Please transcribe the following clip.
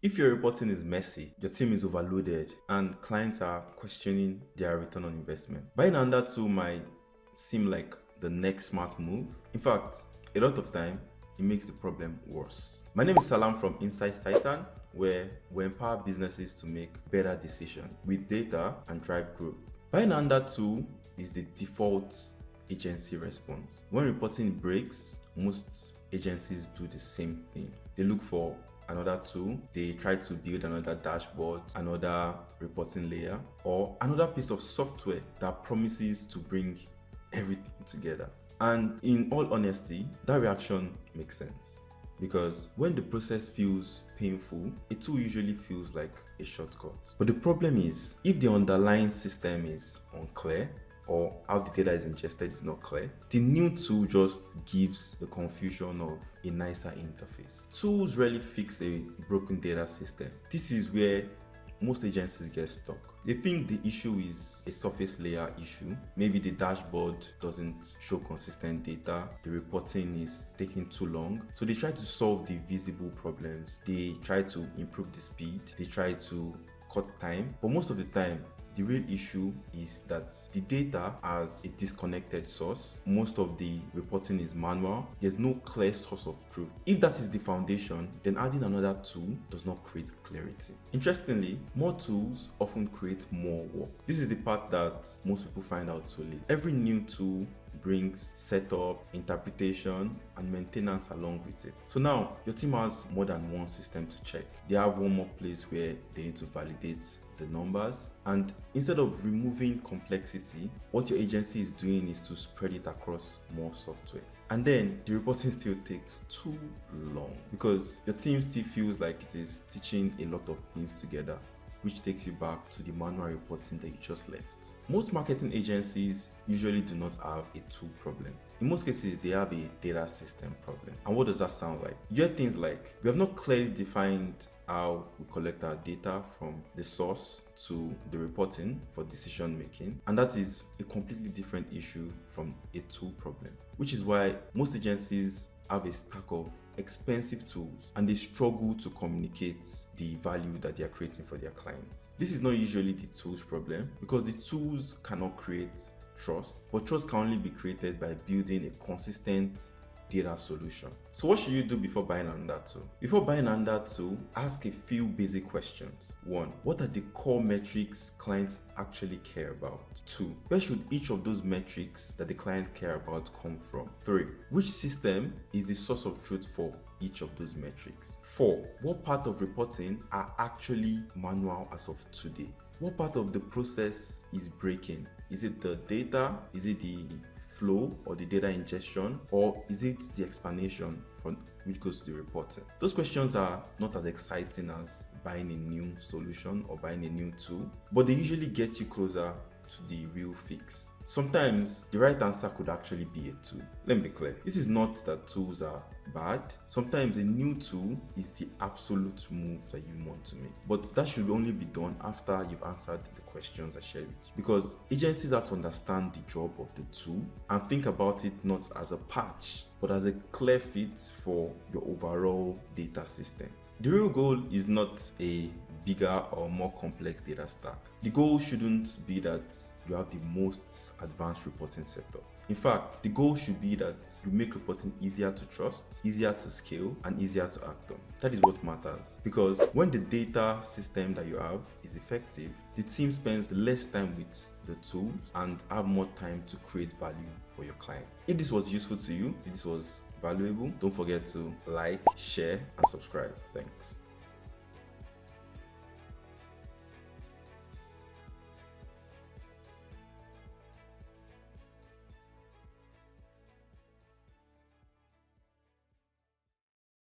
If your reporting is messy, your team is overloaded, and clients are questioning their return on investment, buying another tool might seem like the next smart move. In fact, a lot of time, it makes the problem worse. My name is Salam from Insights Titan, where we empower businesses to make better decisions with data and drive growth. Buying another tool is the default agency response. When reporting breaks, most agencies do the same thing. They look for another tool, they try to build another dashboard, another reporting layer, or another piece of software that promises to bring everything together. And in all honesty, that reaction makes sense. Because when the process feels painful, a tool usually feels like a shortcut. But the problem is, if the underlying system is unclear, or how the data is ingested is not clear, the new tool just gives the confusion of a nicer interface. Tools rarely fix a broken data system. This is where most agencies get stuck. They think the issue is a surface layer issue. Maybe the dashboard doesn't show consistent data, the reporting is taking too long. So they try to solve the visible problems. They try to improve the speed. They try to cut time. But most of the time, the real issue is that the data has a disconnected source. Most of the reporting is manual. There's no clear source of truth. If that is the foundation, then adding another tool does not create clarity. Interestingly, more tools often create more work. This is the part that most people find out too late. Every new tool brings setup, interpretation, and maintenance along with it. So now your team has more than one system to check. They have one more place where they need to validate the numbers, and instead of removing complexity, what your agency is doing is to spread it across more software. And then the reporting still takes too long because your team still feels like it is stitching a lot of things together, which takes you back to the manual reporting that you just left. Most marketing agencies usually do not have a tool problem. In most cases, they have a data system problem. And what does that sound like? You hear things like, we have not clearly defined how we collect our data from the source to the reporting for decision making, and that is a completely different issue from a tool problem, which is why most agencies have a stack of expensive tools and they struggle to communicate the value that they are creating for their clients. This is not usually the tool's problem because the tools cannot create trust, but trust can only be created by building a consistent data solution. So what should you do before buying another tool? Before buying another tool, ask a few basic questions. 1. What are the core metrics clients actually care about? 2. Where should each of those metrics that the client care about come from? 3. Which system is the source of truth for each of those metrics? 4. What part of reporting are actually manual as of today? What part of the process is breaking? Is it the data? Is it the flow or the data ingestion, or is it the explanation from which goes to the reporting? Those questions are not as exciting as buying a new solution or buying a new tool, but they usually get you closer to the real fix. Sometimes the right answer could actually be a tool. Let me be clear. This is not that tools are bad. Sometimes a new tool is the absolute move that you want to make. But that should only be done after you've answered the questions I shared with you. Because agencies have to understand the job of the tool and think about it not as a patch, but as a clear fit for your overall data system. The real goal is not a bigger or more complex data stack. The goal shouldn't be that you have the most advanced reporting setup. In fact, the goal should be that you make reporting easier to trust, easier to scale, and easier to act on. That is what matters. Because when the data system that you have is effective, the team spends less time with the tools and have more time to create value for your client. If this was useful to you, if this was valuable, don't forget to like, share, and subscribe. Thanks.